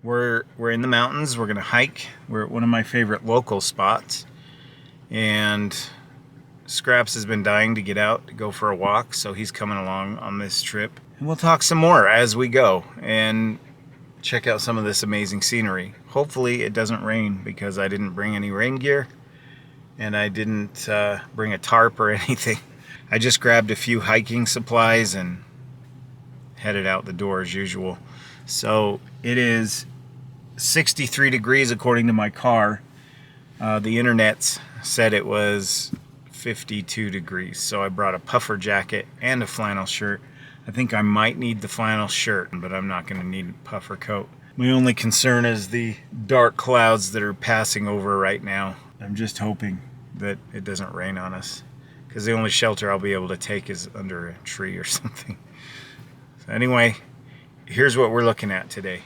We're in the mountains. We're gonna hike. We're at one of my favorite local spots, and Scraps has been dying to get out to go for a walk, so he's coming along on this trip. And we'll talk some more as we go and check out some of this amazing scenery. Hopefully it doesn't rain because I didn't bring any rain gear and I didn't bring a tarp or anything. I just grabbed a few hiking supplies and headed out the door as usual. So it is 63 degrees according to my car. The internet said it was 52 degrees, so I brought a puffer jacket and a flannel shirt. I think I might need the flannel shirt, but I'm not going to need a puffer coat. My only concern is the dark clouds that are passing over right now. I'm just hoping that it doesn't rain on us, because the only shelter I'll be able to take is under a tree or something. So anyway, here's what we're looking at today.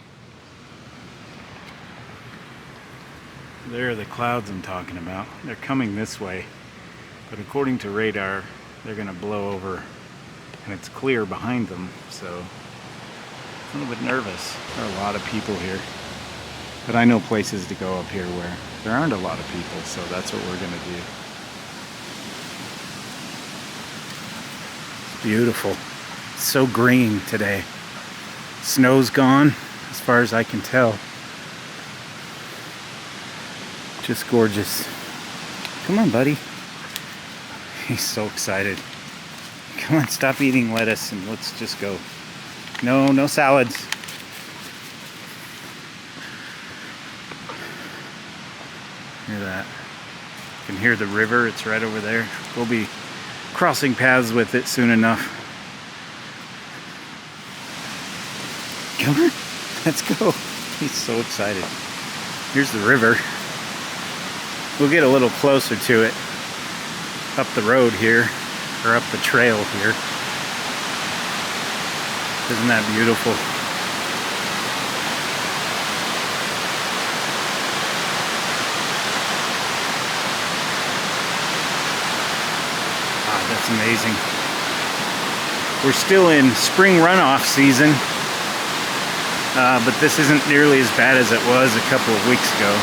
There are the clouds I'm talking about. They're coming this way, but according to radar, they're going to blow over, and it's clear behind them, so I'm a little bit nervous. There are a lot of people here, but I know places to go up here where there aren't a lot of people, so that's what we're going to do. It's beautiful. It's so green today. Snow's gone, as far as I can tell. Just gorgeous. Come on, buddy. He's so excited. Come on, stop eating lettuce and let's just go. No salads. Hear that? You can hear the river. It's right over there. We'll be crossing paths with it soon enough. Come on, let's go. He's so excited. Here's the river. We'll get a little closer to it up the road here, or up the trail here. Isn't that beautiful? Ah, that's amazing. We're still in spring runoff season, but this isn't nearly as bad as it was a couple of weeks ago.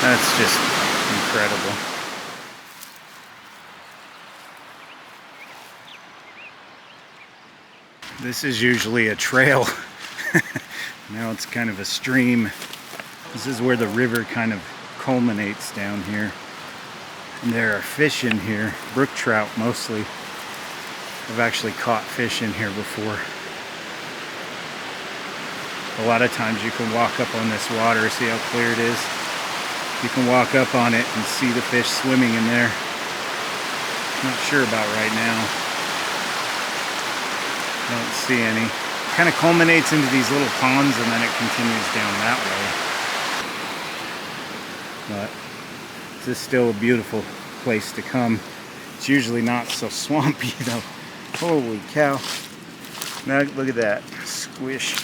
That's just incredible. This is usually a trail. Now it's kind of a stream. This is where the river kind of culminates down here. And there are fish in here, brook trout mostly. I've actually caught fish in here before. A lot of times you can walk up on this water, see how clear it is? You can walk up on it and see the fish swimming in there. Not sure about right now. Don't see any. It kind of culminates into these little ponds and then it continues down that way. But this is still a beautiful place to come. It's usually not so swampy though. Holy cow. Now look at that. Squish.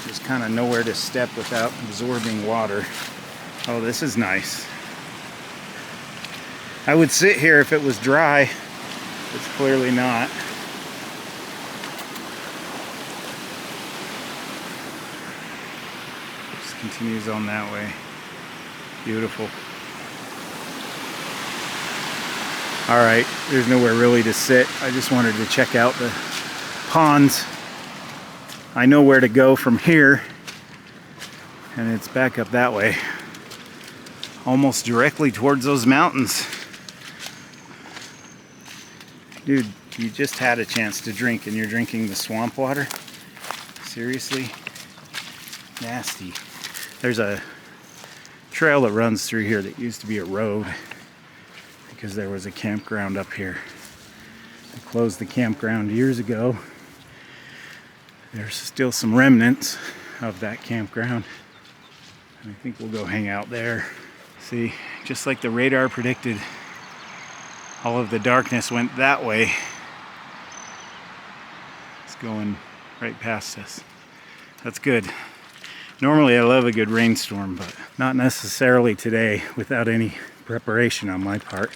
There's kind of nowhere to step without absorbing water. Oh, this is nice. I would sit here if it was dry. It's clearly not. Just continues on that way. Beautiful. All right, there's nowhere really to sit. I just wanted to check out the ponds. I know where to go from here, and it's back up that way, almost directly towards those mountains. Dude, you just had a chance to drink and you're drinking the swamp water? Seriously? Nasty. There's a trail that runs through here that used to be a road because there was a campground up here. They closed the campground years ago. There's still some remnants of that campground. I think we'll go hang out there. See, just like the radar predicted, all of the darkness went that way. It's going right past us. That's good. Normally I love a good rainstorm, but not necessarily today without any preparation on my part.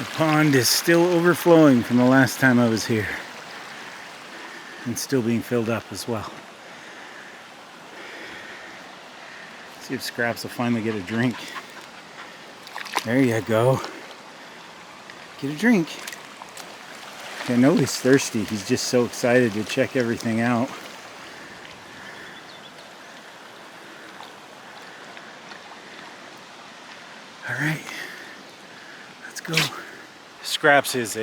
The pond is still overflowing from the last time I was here. And still being filled up as well. See if Scraps will finally get a drink. There you go. Get a drink. I know he's thirsty. He's just so excited to check everything out. All right, let's go. Scraps is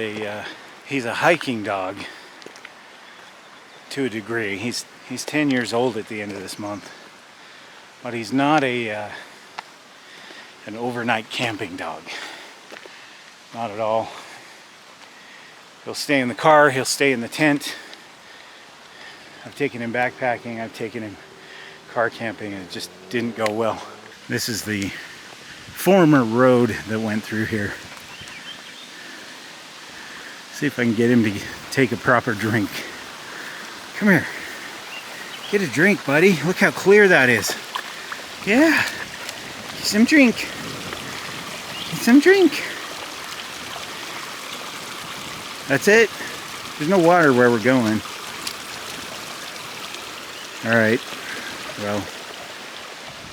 he's a hiking dog to a degree. He's 10 years old at the end of this month, but he's not an overnight camping dog. Not at all. He'll stay in the car, he'll stay in the tent. I've taken him backpacking, I've taken him car camping, and it just didn't go well. This is the former road that went through here. See if I can get him to take a proper drink. Come here. Get a drink, buddy. Look how clear that is. Yeah. Get some drink. Get some drink. That's it. There's no water where we're going. Alright. Well,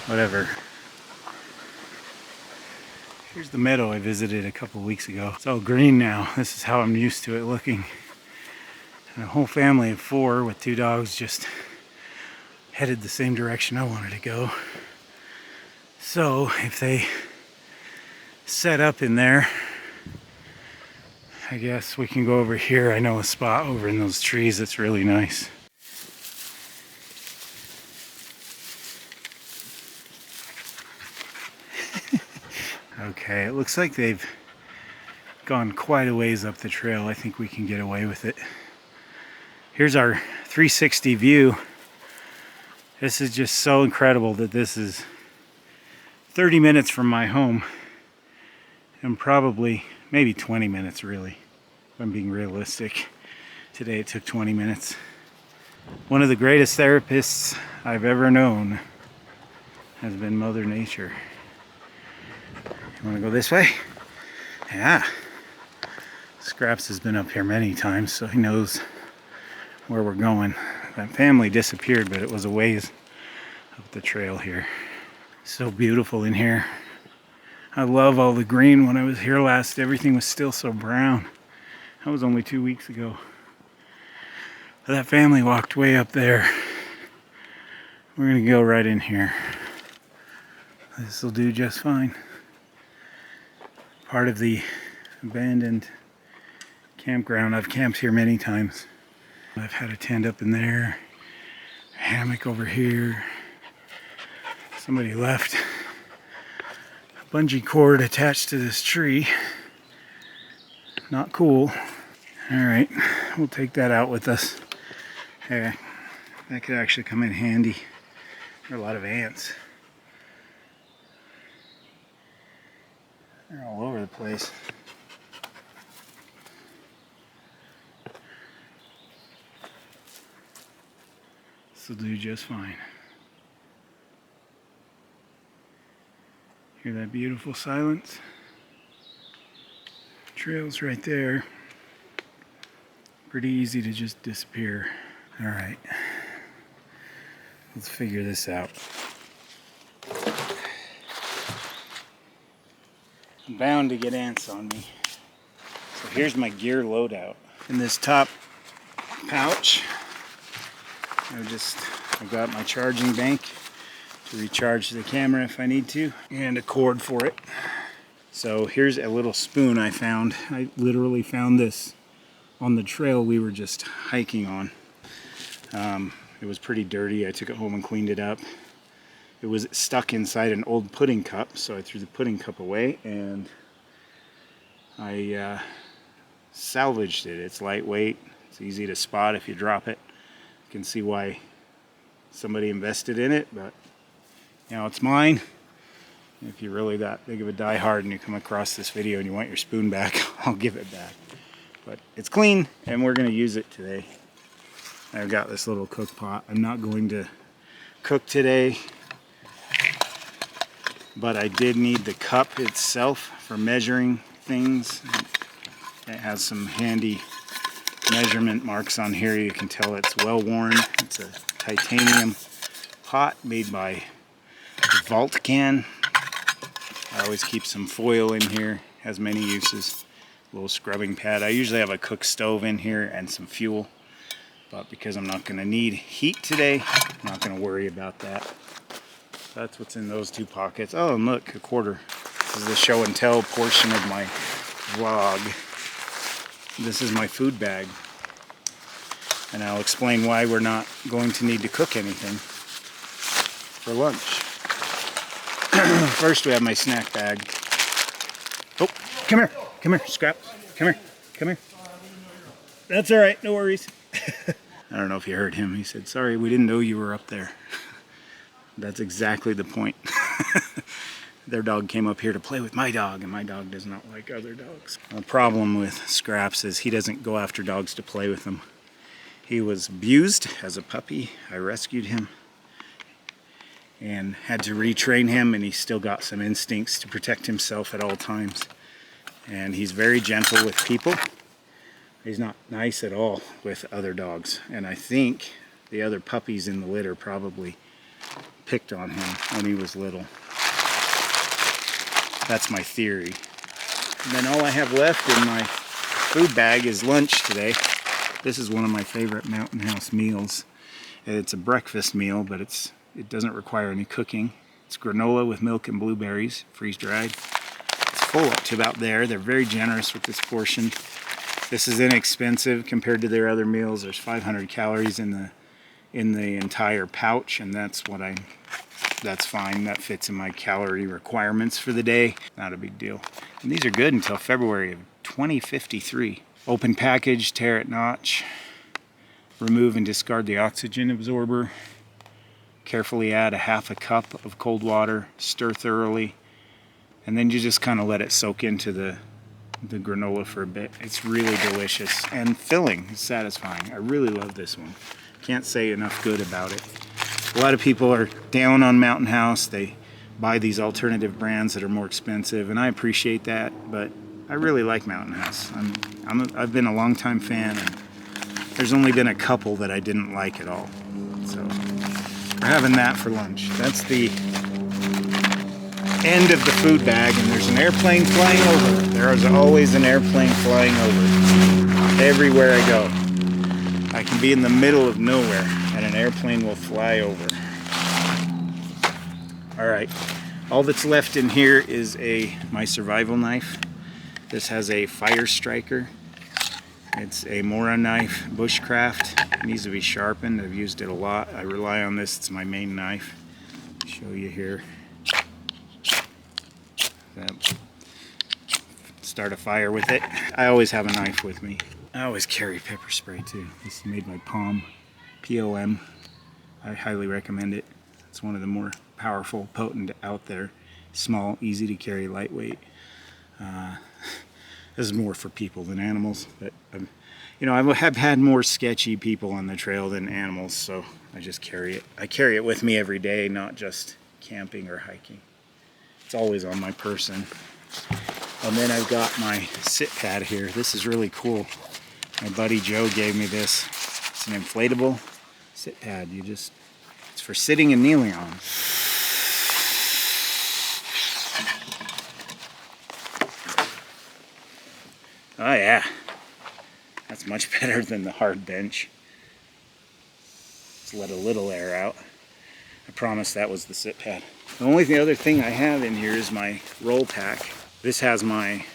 whatever. Here's the meadow I visited a couple weeks ago. It's all green now. This is how I'm used to it looking. And a whole family of 4 with 2 dogs just headed the same direction I wanted to go. So if they set up in there, I guess we can go over here. I know a spot over in those trees that's really nice. Okay, it looks like they've gone quite a ways up the trail. I think we can get away with it. Here's our 360 view. This is just so incredible that this is 30 minutes from my home. And probably, maybe 20 minutes really, if I'm being realistic. Today it took 20 minutes. One of the greatest therapists I've ever known has been Mother Nature. You want to go this way? Yeah. Scraps has been up here many times, so he knows where we're going. That family disappeared, but it was a ways up the trail here. So beautiful in here. I love all the green. When I was here last, everything was still so brown. That was only 2 weeks ago. That family walked way up there. We're gonna go right in here. This will do just fine. Part of the abandoned campground. I've camped here many times. I've had a tent up in there, a hammock over here. Somebody left a bungee cord attached to this tree. Not cool. Alright, we'll take that out with us. Hey, that could actually come in handy. There are a lot of ants. They're all over the place. This will do just fine. Hear that beautiful silence? Trail's right there. Pretty easy to just disappear. Alright. Let's figure this out. I'm bound to get ants on me. So here's my gear loadout. In this top pouch, I've got my charging bank to recharge the camera if I need to, and a cord for it. So here's a little spoon I found. I literally found this on the trail we were just hiking on. It was pretty dirty. I took it home and cleaned it up. It was stuck inside an old pudding cup, so I threw the pudding cup away and I salvaged it. It's lightweight. It's easy to spot if you drop it. You can see why somebody invested in it, but you know, it's mine. If you're really that big of a diehard and you come across this video and you want your spoon back, I'll give it back. But it's clean and we're going to use it today. I've got this little cook pot. I'm not going to cook today, but I did need the cup itself for measuring things. It has some handy measurement marks on here. You can tell it's well worn. It's a titanium pot made by Vaultcan. I always keep some foil in here. Has many uses. A little scrubbing pad. I usually have a cook stove in here and some fuel, but because I'm not going to need heat today, I'm not going to worry about that. That's what's in those two pockets. Oh, and look, a quarter. This is the show and tell portion of my vlog. This is my food bag. And I'll explain why we're not going to need to cook anything for lunch. First we have my snack bag. Oh, come here, Scrap. Come here. That's all right, no worries. I don't know if you heard him. He said, sorry, we didn't know you were up there. That's exactly the point. Their dog came up here to play with my dog, and my dog does not like other dogs. The problem with Scraps is he doesn't go after dogs to play with them. He was abused as a puppy. I rescued him and had to retrain him, and he's still got some instincts to protect himself at all times. And he's very gentle with people. He's not nice at all with other dogs. And I think the other puppies in the litter probably picked on him when he was little. That's my theory. And then all I have left in my food bag is lunch today. This is one of my favorite Mountain House meals. It's a breakfast meal, but it doesn't require any cooking. It's granola with milk and blueberries, freeze-dried. It's full up to about there. They're very generous with this portion. This is inexpensive compared to their other meals. There's 500 calories in the entire pouch, and that's fine. That fits in my calorie requirements for the day. Not a big deal. And these are good until February of 2053. Open package, tear at notch. Remove and discard the oxygen absorber. Carefully add a half a cup of cold water. Stir thoroughly. And then you just kind of let it soak into the granola for a bit. It's really delicious and filling. It's satisfying. I really love this one. Can't say enough good about it. A lot of people are down on Mountain House. They buy these alternative brands that are more expensive, and I appreciate that, but I really like Mountain House. I've been a longtime fan, and there's only been a couple that I didn't like at all. So we're having that for lunch. That's the end of the food bag, and there's an airplane flying over. There is always an airplane flying over. Everywhere I go. I can be in the middle of nowhere and an airplane will fly over. Alright, all that's left in here is my survival knife. This has a fire striker. It's a Mora knife, bushcraft. It needs to be sharpened. I've used it a lot. I rely on this. It's my main knife. I'll show you here. Start a fire with it. I always have a knife with me. I always carry pepper spray too. This made by POM, P-O-M. I highly recommend it. It's one of the more powerful, potent out there. Small, easy to carry, lightweight. This is more for people than animals, but I have had more sketchy people on the trail than animals, so I just carry it. I carry it with me every day, not just camping or hiking. It's always on my person. And then I've got my sit pad here. This is really cool. My buddy Joe gave me this. It's an inflatable sit pad. It's for sitting and kneeling on. Oh yeah, that's much better than the hard bench. Just let a little air out. I promise that was the sit pad. The only other thing I have in here is my roll pack. This has my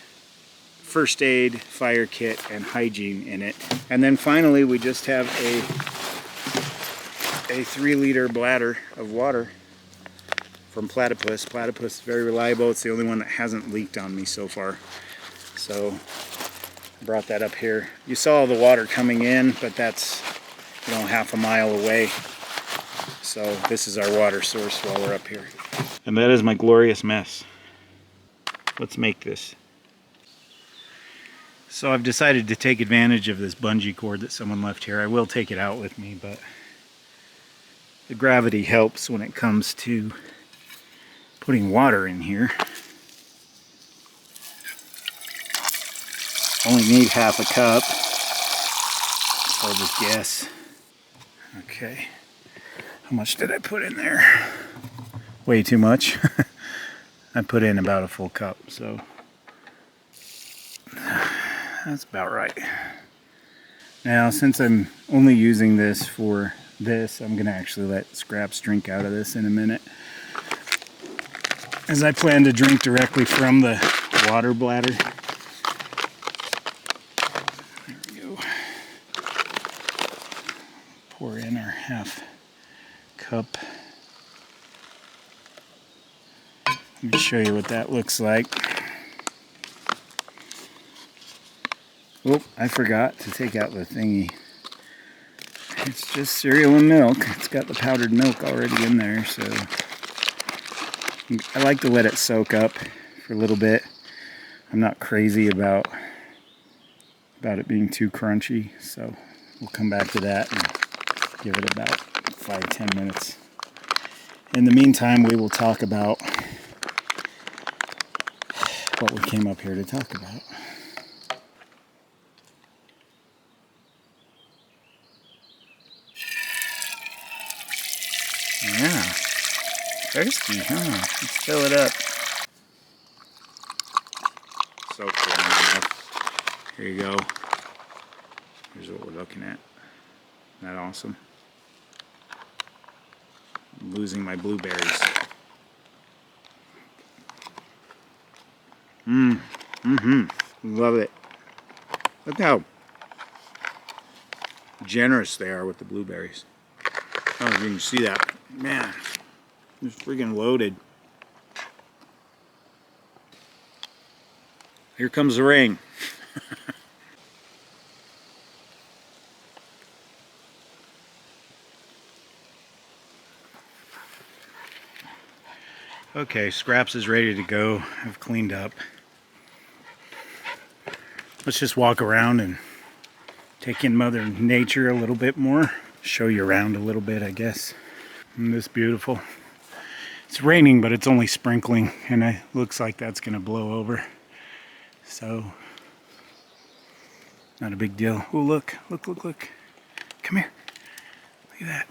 first aid, fire kit, and hygiene in it. And then finally we just have a 3-liter bladder of water from Platypus. Platypus is very reliable. It's the only one that hasn't leaked on me so far. So I brought that up here. You saw the water coming in, but that's half a mile away. So this is our water source while we're up here. And that is my glorious mess. Let's make this. So I've decided to take advantage of this bungee cord that someone left here. I will take it out with me, but the gravity helps when it comes to putting water in here. Only need half a cup. So I'll just guess. Okay. How much did I put in there? Way too much. I put in about a full cup, so that's about right. Now, since I'm only using this for this, I'm gonna actually let Scraps drink out of this in a minute, as I plan to drink directly from the water bladder. There we go. Pour in our half cup. Let me show you what that looks like. Oh, I forgot to take out the thingy. It's just cereal and milk. It's got the powdered milk already in there, so I like to let it soak up for a little bit. I'm not crazy about it being too crunchy, so we'll come back to that and give it about 5-10 minutes. In the meantime, we will talk about what we came up here to talk about. Yeah, thirsty, huh? Let's fill it up. Soaked it enough. Here you go. Here's what we're looking at. Isn't that awesome? I'm losing my blueberries. Love it. Look how generous they are with the blueberries. Oh, you can see that. Man, it's freaking loaded. Here comes the rain. Okay, Scraps is ready to go. I've cleaned up. Let's just walk around and take in Mother Nature a little bit more. Show you around a little bit, I guess. Isn't this beautiful? It's raining, but it's only sprinkling, and it looks like that's gonna blow over. So, not a big deal. Oh, look, look, look, look. Come here. Look at that.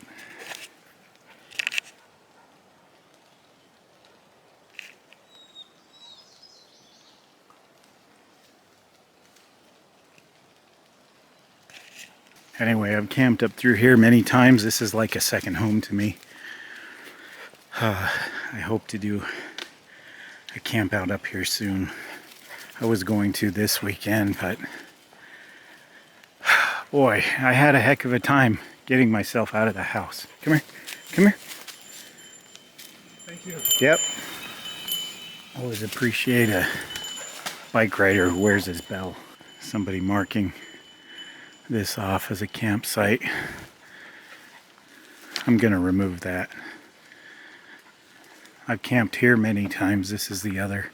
Anyway, I've camped up through here many times. This is like a second home to me. I hope to do a camp out up here soon. I was going to this weekend, but boy, I had a heck of a time getting myself out of the house. Come here, come here. Thank you. Yep. Always appreciate a bike rider who wears his bell. Somebody marking this off as a campsite. I'm gonna remove that. I've camped here many times. This is the other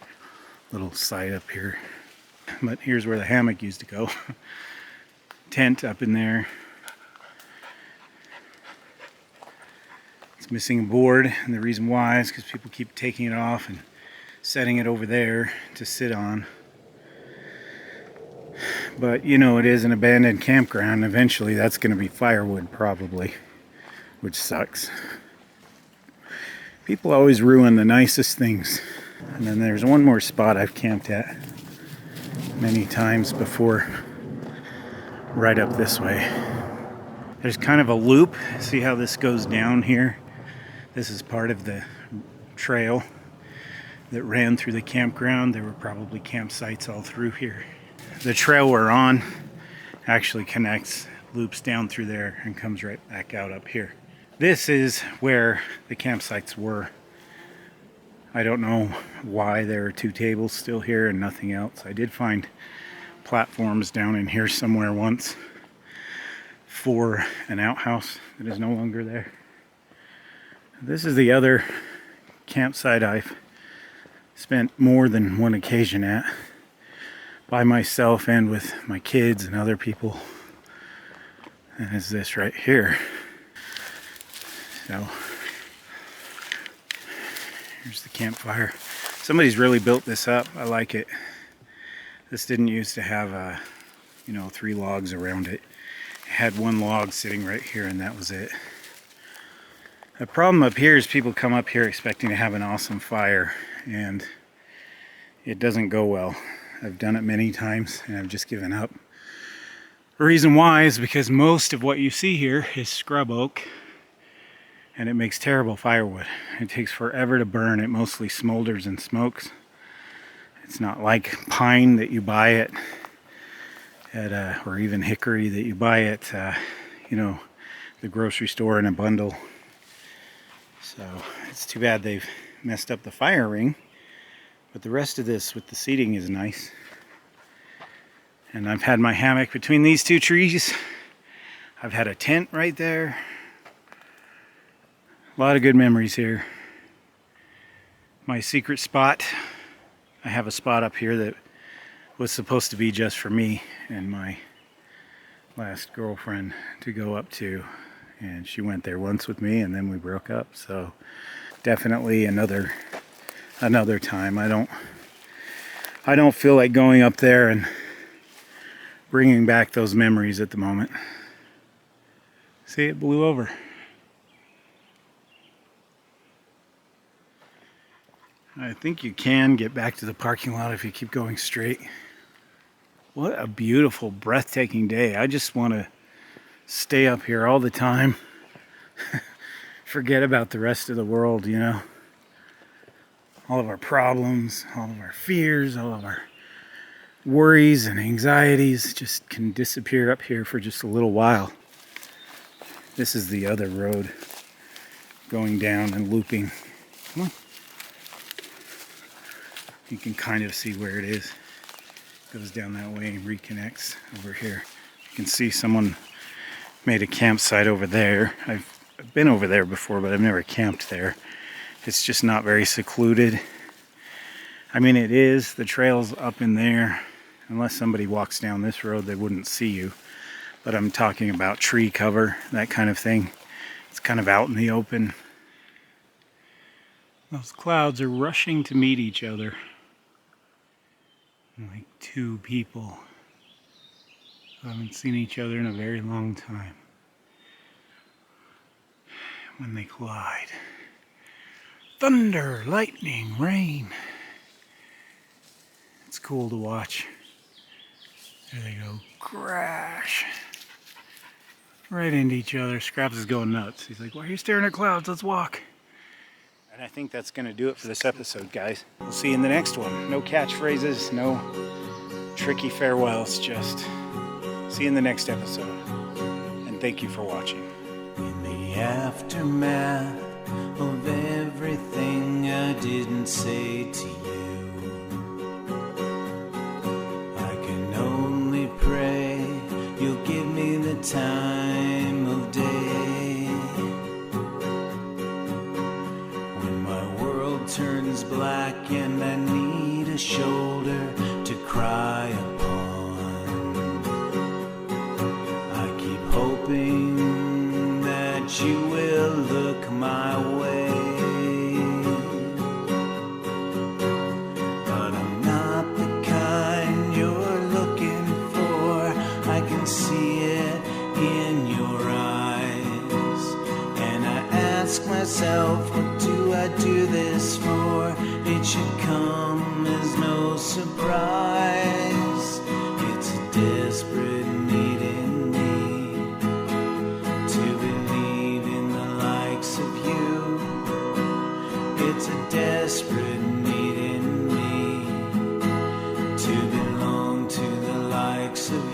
little site up here. But here's where the hammock used to go. Tent up in there. It's missing a board, and the reason why is because people keep taking it off and setting it over there to sit on. But you know, it is an abandoned campground. Eventually that's going to be firewood probably, which sucks. People always ruin the nicest things. And then there's one more spot I've camped at many times before, right up this way. There's kind of a loop. See how this goes down here? This is part of the trail that ran through the campground. There were probably campsites all through here. The trail we're on actually connects, loops down through there, and comes right back out up here. This is where the campsites were. I don't know why there are 2 tables still here and nothing else. I did find platforms down in here somewhere once for an outhouse that is no longer there. This is the other campsite I've spent more than one occasion at, by myself and with my kids and other people. And it's this right here. So here's the campfire. Somebody's really built this up. I like it. This didn't used to have, 3 logs around it. It had 1 log sitting right here, and that was it. The problem up here is people come up here expecting to have an awesome fire, and it doesn't go well. I've done it many times, and I've just given up. The reason why is because most of what you see here is scrub oak, and it makes terrible firewood. It takes forever to burn. It mostly smolders and smokes. It's not like pine that you buy at or even hickory that you buy at the grocery store in a bundle. So it's too bad they've messed up the fire ring, but the rest of this with the seating is nice. And I've had my hammock between these 2 trees. I've had a tent right there. A lot of good memories here. My secret spot, I have a spot up here that was supposed to be just for me and my last girlfriend to go up to, and she went there once with me and then we broke up. So definitely another time. I don't feel like going up there and bringing back those memories at the moment. See, it blew over. I think you can get back to the parking lot if you keep going straight. What a beautiful, breathtaking day. I just want to stay up here all the time. Forget about the rest of the world, All of our problems, all of our fears, all of our worries and anxieties just can disappear up here for just a little while. This is the other road going down and looping. Come on. You can kind of see where it is. Goes down that way and reconnects over here. You can see someone made a campsite over there. I've been over there before, but I've never camped there. It's just not very secluded. I mean, it is. The trail's up in there. Unless somebody walks down this road, they wouldn't see you. But I'm talking about tree cover, that kind of thing. It's kind of out in the open. Those clouds are rushing to meet each other. Like 2 people who haven't seen each other in a very long time. When they collide. Thunder, lightning, rain. It's cool to watch. There they go. Crash. Right into each other. Scraps is going nuts. He's like, why are you staring at clouds? Let's walk. And I think that's going to do it for this episode, guys. We'll see you in the next one. No catchphrases, no tricky farewells, just see you in the next episode. And thank you for watching. In the aftermath of everything I didn't say to you, I can only pray you'll give me the time of day. Turns black and I need a shoulder to cry upon. I keep hoping that you will look my way, but I'm not the kind you're looking for. I can see it in your eyes, and I ask myself, what do I do this for? It should come as no surprise. It's a desperate need in me to believe in the likes of you. It's a desperate need in me to belong to the likes of